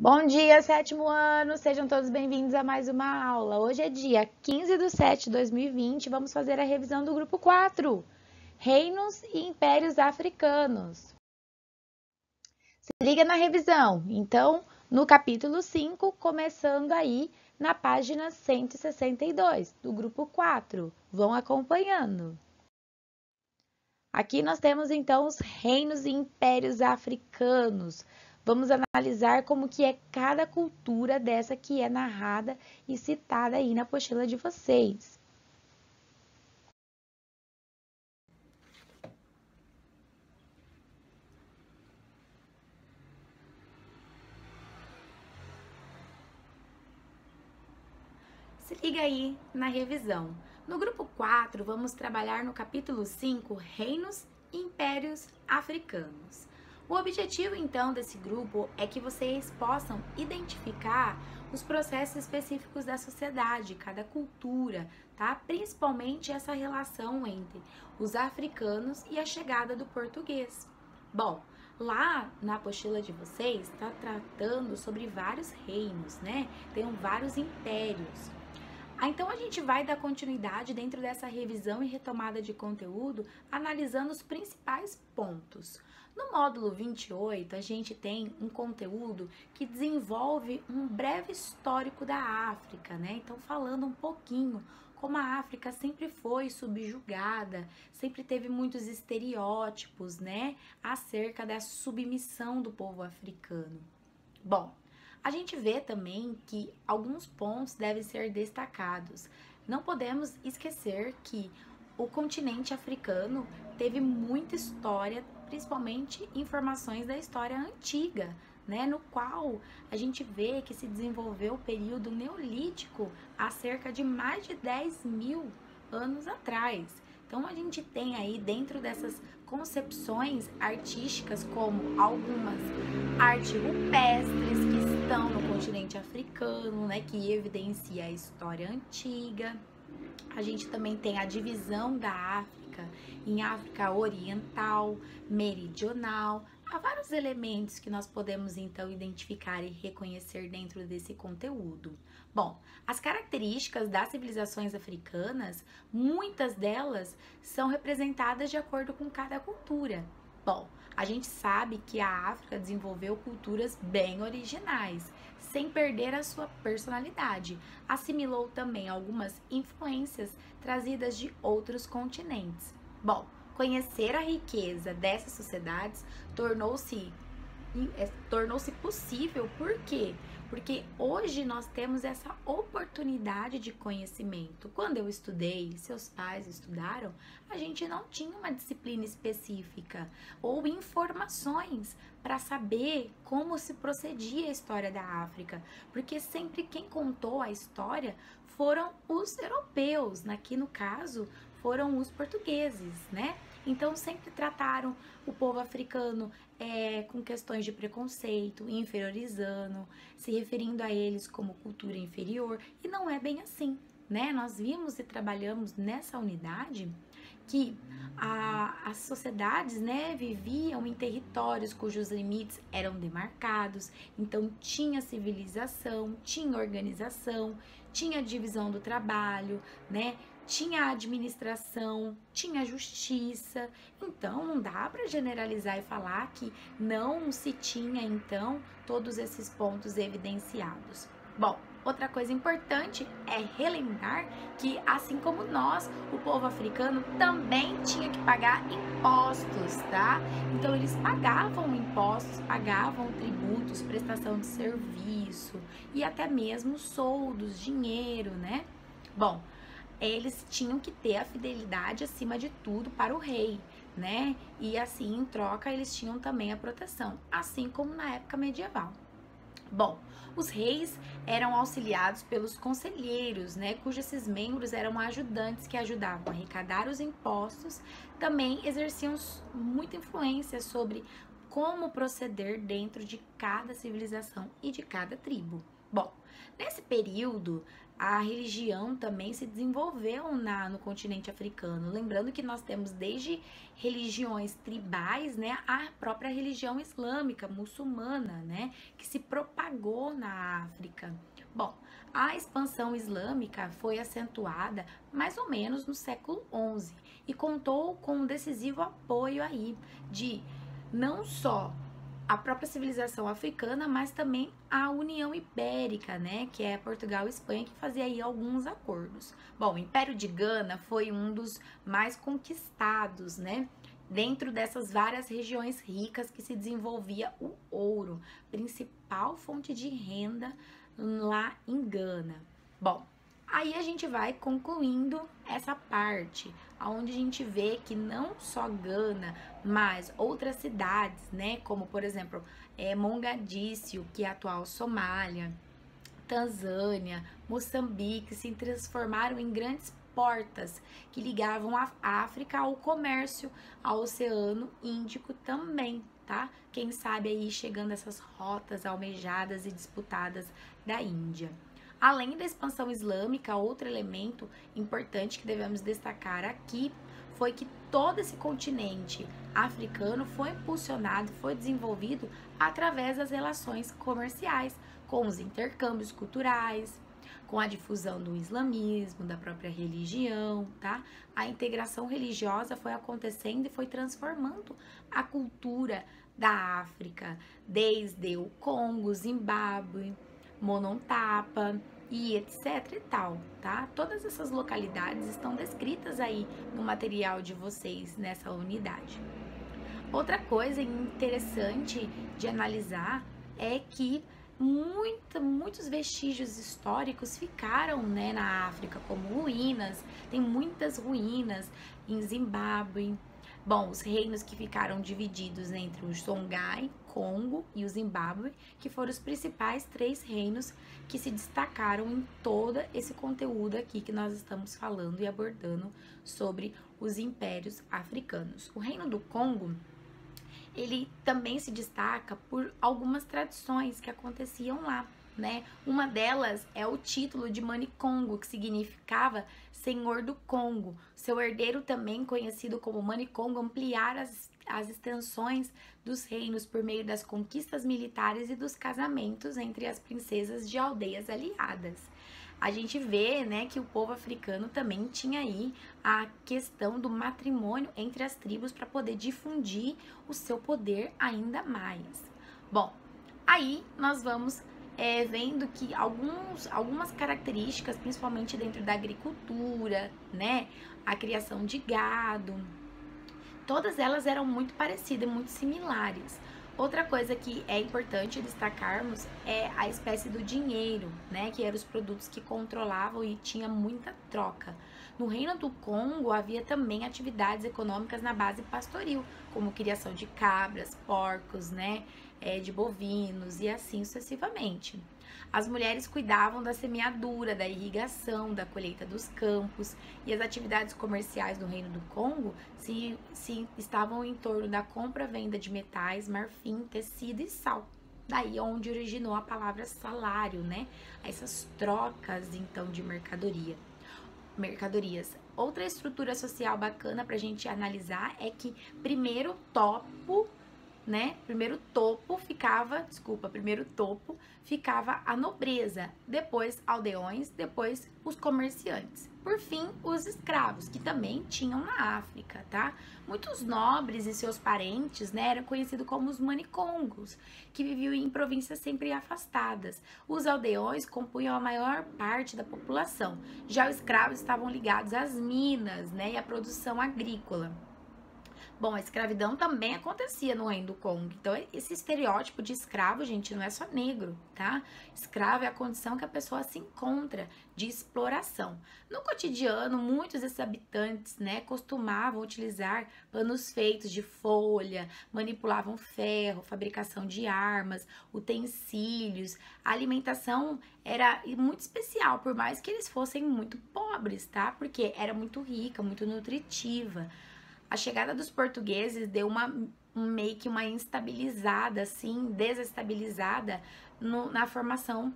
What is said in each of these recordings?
Bom dia, sétimo ano! Sejam todos bem-vindos a mais uma aula. Hoje é dia 15/7/2020, vamos fazer a revisão do grupo 4, Reinos e Impérios Africanos. Se liga na revisão, então, no capítulo 5, começando aí na página 162, do grupo 4. Vão acompanhando. Aqui nós temos, então, os reinos e impérios africanos. Vamos analisar como que é cada cultura dessa que é narrada e citada aí na apostila de vocês. Se liga aí na revisão. No grupo 4, vamos trabalhar no capítulo 5, Reinos e Impérios Africanos. O objetivo, então, desse grupo é que vocês possam identificar os processos específicos da sociedade, cada cultura, tá? Principalmente essa relação entre os africanos e a chegada do português. Bom, lá na apostila de vocês está tratando sobre vários reinos, né? Tem vários impérios. Então, a gente vai dar continuidade dentro dessa revisão e retomada de conteúdo, analisando os principais pontos. No módulo 28, a gente tem um conteúdo que desenvolve um breve histórico da África, né? Então, falando um pouquinho como a África sempre foi subjugada, sempre teve muitos estereótipos, né? Acerca da submissão do povo africano. Bom, a gente vê também que alguns pontos devem ser destacados. Não podemos esquecer que o continente africano teve muita história, principalmente informações da história antiga, né, no qual a gente vê que se desenvolveu o período neolítico há cerca de mais de 10.000 anos atrás. Então, a gente tem aí dentro dessas concepções artísticas como algumas artes rupestres que estão no continente africano, né, que evidencia a história antiga. A gente também tem a divisão da África em África Oriental, Meridional. Há vários elementos que nós podemos então identificar e reconhecer dentro desse conteúdo. Bom, as características das civilizações africanas, muitas delas são representadas de acordo com cada cultura. Bom, a gente sabe que a África desenvolveu culturas bem originais, sem perder a sua personalidade. Assimilou também algumas influências trazidas de outros continentes. Bom, conhecer a riqueza dessas sociedades tornou-se possível, por quê? Porque hoje nós temos essa oportunidade de conhecimento. Quando eu estudei, seus pais estudaram, a gente não tinha uma disciplina específica ou informações para saber como se procedia a história da África, porque sempre quem contou a história foram os europeus, aqui no caso foram os portugueses, né? Então sempre trataram o povo africano com questões de preconceito, inferiorizando, se referindo a eles como cultura inferior, e não é bem assim, né? Nós vimos e trabalhamos nessa unidade que as sociedades, né, viviam em territórios cujos limites eram demarcados, então tinha civilização, tinha organização, tinha divisão do trabalho, né? Tinha administração, tinha justiça. Então não dá para generalizar e falar que não se tinha então todos esses pontos evidenciados. Bom, outra coisa importante é relembrar que, assim como nós, o povo africano também tinha que pagar impostos, tá? Então eles pagavam impostos, pagavam tributos, prestação de serviço e até mesmo soldos, dinheiro, né? Bom, eles tinham que ter a fidelidade acima de tudo para o rei, né? E assim, em troca, eles tinham também a proteção, assim como na época medieval. Bom, os reis eram auxiliados pelos conselheiros, né, cujos esses membros eram ajudantes que ajudavam a arrecadar os impostos, também exerciam muita influência sobre como proceder dentro de cada civilização e de cada tribo. Bom, nesse período, a religião também se desenvolveu no continente africano. Lembrando que nós temos desde religiões tribais, né, a própria religião islâmica, muçulmana, né, que se propagou na África. Bom, a expansão islâmica foi acentuada mais ou menos no século XI e contou com um decisivo apoio aí de não só a própria civilização africana, mas também a União Ibérica, né, que é Portugal e Espanha, que fazia aí alguns acordos. Bom, o Império de Gana foi um dos mais conquistados, né, dentro dessas várias regiões ricas que se desenvolvia o ouro, principal fonte de renda lá em Gana. Bom, aí a gente vai concluindo essa parte, onde a gente vê que não só Gana, mas outras cidades, né, como por exemplo Mogadíscio, que é a atual Somália, Tanzânia, Moçambique, se transformaram em grandes portas que ligavam a África ao comércio, ao Oceano Índico também, tá? Quem sabe aí chegando essas rotas almejadas e disputadas da Índia. Além da expansão islâmica, outro elemento importante que devemos destacar aqui foi que todo esse continente africano foi impulsionado, foi desenvolvido através das relações comerciais, com os intercâmbios culturais, com a difusão do islamismo, da própria religião, tá? A integração religiosa foi acontecendo e foi transformando a cultura da África, desde o Congo, Zimbábue, Monontapa e etc e tal, tá? Todas essas localidades estão descritas aí no material de vocês nessa unidade. Outra coisa interessante de analisar é que muitos vestígios históricos ficaram, né, na África, como ruínas, tem muitas ruínas em Zimbábue. Bom, os reinos que ficaram divididos entre o Songhai, Congo e o Zimbábue, que foram os principais 3 reinos que se destacaram em todo esse conteúdo aqui que nós estamos falando e abordando sobre os impérios africanos. O reino do Congo, ele também se destaca por algumas tradições que aconteciam lá, né? Uma delas é o título de Manicongo, que significava Senhor do Congo. Seu herdeiro, também conhecido como Manicongo, ampliara as extensões dos reinos por meio das conquistas militares e dos casamentos entre as princesas de aldeias aliadas. A gente vê, né, que o povo africano também tinha aí a questão do matrimônio entre as tribos para poder difundir o seu poder ainda mais. Bom, aí nós vamos vendo que algumas características, principalmente dentro da agricultura, né, a criação de gado, todas elas eram muito parecidas, muito similares. Outra coisa que é importante destacarmos é a espécie do dinheiro, né, que eram os produtos que controlavam e tinha muita troca. No Reino do Congo havia também atividades econômicas na base pastoril, como criação de cabras, porcos, né, de bovinos e assim sucessivamente. As mulheres cuidavam da semeadura, da irrigação, da colheita dos campos, e as atividades comerciais no Reino do Congo se estavam em torno da compra-venda de metais, marfim, tecido e sal. Daí onde originou a palavra salário, né? Essas trocas, então, de mercadorias. Outra estrutura social bacana pra gente analisar é que primeiro topo ficava a nobreza, depois aldeões, depois os comerciantes. Por fim, os escravos, que também tinham na África, tá? Muitos nobres e seus parentes, né, eram conhecidos como os manicongos, que viviam em províncias sempre afastadas. Os aldeões compunham a maior parte da população. Já os escravos estavam ligados às minas, né, e à produção agrícola. Bom, a escravidão também acontecia no Reino do Congo. Então, esse estereótipo de escravo, gente, não é só negro, tá? Escravo é a condição que a pessoa se encontra de exploração. No cotidiano, muitos desses habitantes, né, costumavam utilizar panos feitos de folha, manipulavam ferro, fabricação de armas, utensílios. A alimentação era muito especial, por mais que eles fossem muito pobres, tá? Porque era muito rica, muito nutritiva. A chegada dos portugueses deu uma meio que uma instabilizada, assim, desestabilizada na formação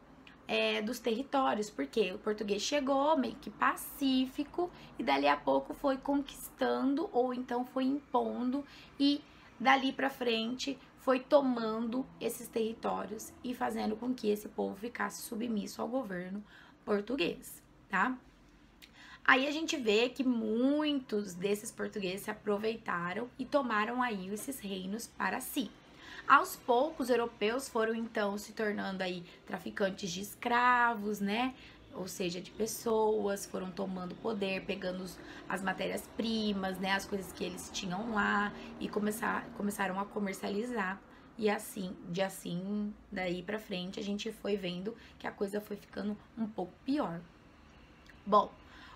dos territórios, porque o português chegou meio que pacífico e dali a pouco foi conquistando ou então foi impondo e dali para frente foi tomando esses territórios e fazendo com que esse povo ficasse submisso ao governo português, tá? Aí a gente vê que muitos desses portugueses se aproveitaram e tomaram aí esses reinos para si. Aos poucos, europeus foram então se tornando aí traficantes de escravos, né? Ou seja, de pessoas, foram tomando poder, pegando as matérias-primas, né? As coisas que eles tinham lá e começaram a comercializar. E assim, daí pra frente, a gente foi vendo que a coisa foi ficando um pouco pior. Bom,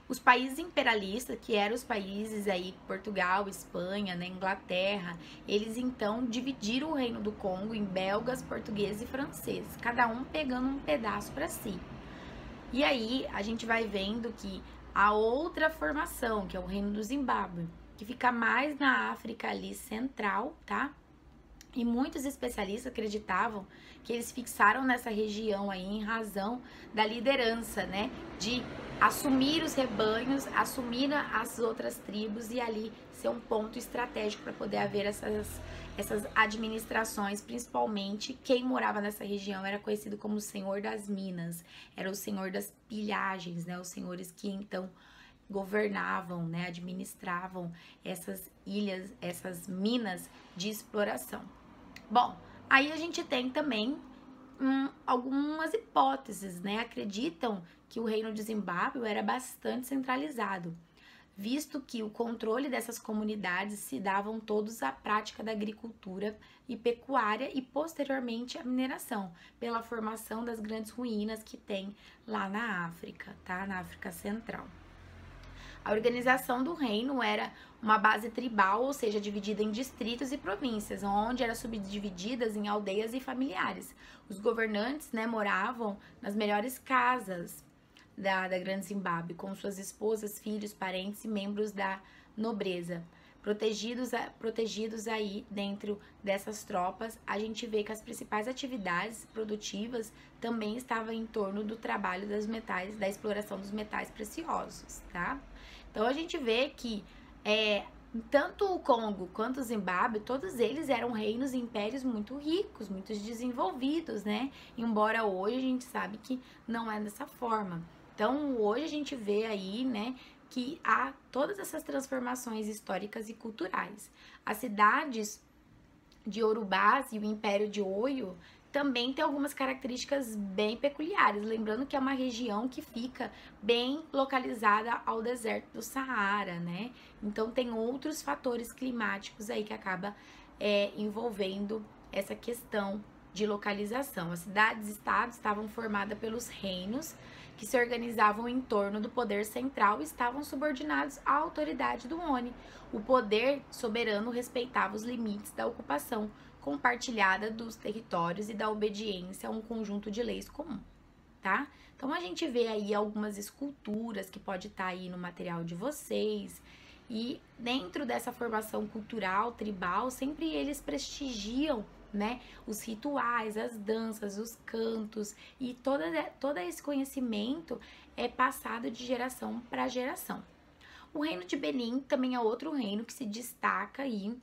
os países imperialistas, que eram os países aí, Portugal, Espanha, né, Inglaterra, eles então dividiram o Reino do Congo em belgas, portugueses e franceses, cada um pegando um pedaço para si. E aí a gente vai vendo que a outra formação, que é o Reino do Zimbábue, que fica mais na África ali central, tá? E muitos especialistas acreditavam que eles fixaram nessa região aí em razão da liderança, né? De assumir os rebanhos, assumir as outras tribos e ali ser um ponto estratégico para poder haver essas administrações. Principalmente quem morava nessa região era conhecido como o Senhor das Minas, era o Senhor das Pilhagens, né? Os senhores que então governavam, né? Administravam essas ilhas, essas minas de exploração. Bom, aí a gente tem também algumas hipóteses, né? Acreditam que o reino de Zimbábue era bastante centralizado, visto que o controle dessas comunidades se davam todos à prática da agricultura e pecuária e posteriormente à mineração, pela formação das grandes ruínas que tem lá na África, tá? Na África Central. A organização do reino era uma base tribal, ou seja, dividida em distritos e províncias, onde eram subdivididas em aldeias e familiares. Os governantes, né, moravam nas melhores casas da Grande Zimbábue, com suas esposas, filhos, parentes e membros da nobreza. Protegidos aí dentro dessas tropas, a gente vê que as principais atividades produtivas também estavam em torno do trabalho das metais, da exploração dos metais preciosos, tá? Então a gente vê que tanto o Congo quanto o Zimbábue, todos eles eram reinos e impérios muito ricos, muito desenvolvidos, né? Embora hoje a gente sabe que não é dessa forma. Então hoje a gente vê aí, né, que há todas essas transformações históricas e culturais. As cidades de Urubás e o Império de Oio também tem algumas características bem peculiares, lembrando que é uma região que fica bem localizada ao deserto do Saara, né? Então tem outros fatores climáticos aí que acaba envolvendo essa questão de localização. As cidades-estados estavam formadas pelos reinos que se organizavam em torno do poder central e estavam subordinados à autoridade do ONI. O poder soberano respeitava os limites da ocupação compartilhada dos territórios e da obediência a um conjunto de leis comum, tá? Então a gente vê aí algumas esculturas que pode estar aí no material de vocês, e dentro dessa formação cultural, tribal, sempre eles prestigiam, né, os rituais, as danças, os cantos, e todo esse conhecimento é passado de geração para geração. O reino de Benin também é outro reino que se destaca aí,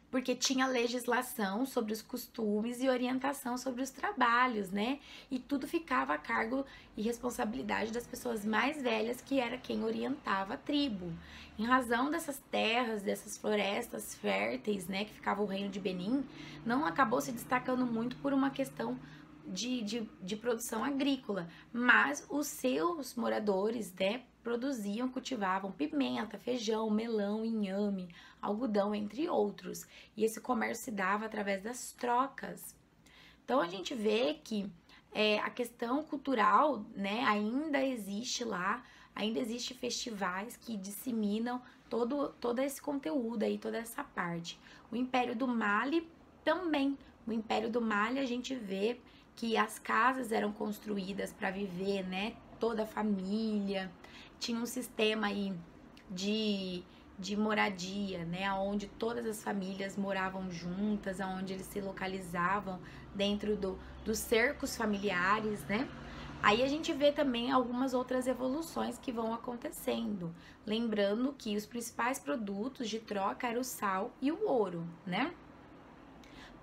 porque tinha legislação sobre os costumes e orientação sobre os trabalhos, né? E tudo ficava a cargo e responsabilidade das pessoas mais velhas, que era quem orientava a tribo. Em razão dessas terras, dessas florestas férteis, né, que ficava o reino de Benin, não acabou se destacando muito por uma questão de produção agrícola, mas os seus moradores, né, produziam, cultivavam pimenta, feijão, melão, inhame, algodão, entre outros. E esse comércio se dava através das trocas. Então a gente vê que a questão cultural, né, ainda existe lá, ainda existe festivais que disseminam todo esse conteúdo aí, toda essa parte. O Império do Mali também. O Império do Mali a gente vê que as casas eram construídas para viver, né, toda a família. Tinha um sistema aí de de moradia, né, onde todas as famílias moravam juntas, onde eles se localizavam dentro dos cercos familiares, né? Aí a gente vê também algumas outras evoluções que vão acontecendo, lembrando que os principais produtos de troca eram o sal e o ouro, né?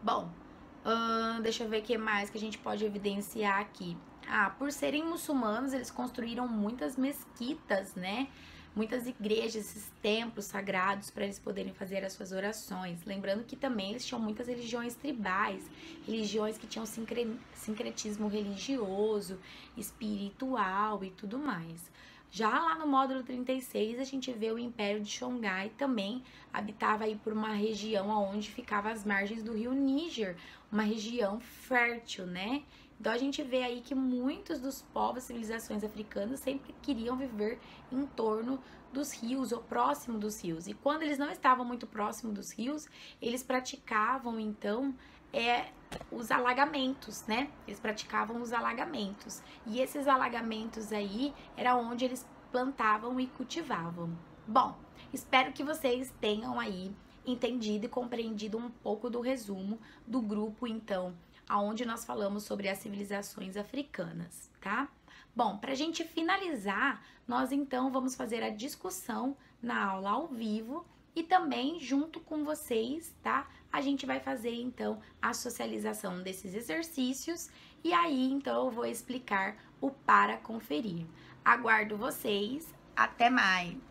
Bom, deixa eu ver o que mais que a gente pode evidenciar aqui. Por serem muçulmanos, eles construíram muitas mesquitas, né? Muitas igrejas, esses templos sagrados para eles poderem fazer as suas orações. Lembrando que também eles tinham muitas religiões tribais, religiões que tinham sincretismo religioso, espiritual e tudo mais. Já lá no módulo 36, a gente vê o Império de Songhai também habitava aí por uma região onde ficava as margens do rio Níger, uma região fértil, né? Então a gente vê aí que muitos dos povos, civilizações africanas sempre queriam viver em torno dos rios ou próximo dos rios. E quando eles não estavam muito próximo dos rios, eles praticavam então os alagamentos, né? Eles praticavam os alagamentos. E esses alagamentos aí era onde eles plantavam e cultivavam. Bom, espero que vocês tenham aí entendido e compreendido um pouco do resumo do grupo, então, aonde nós falamos sobre as civilizações africanas, tá? Bom, para a gente finalizar, nós então vamos fazer a discussão na aula ao vivo e também junto com vocês, tá? A gente vai fazer então a socialização desses exercícios e aí então eu vou explicar o para conferir. Aguardo vocês, até mais!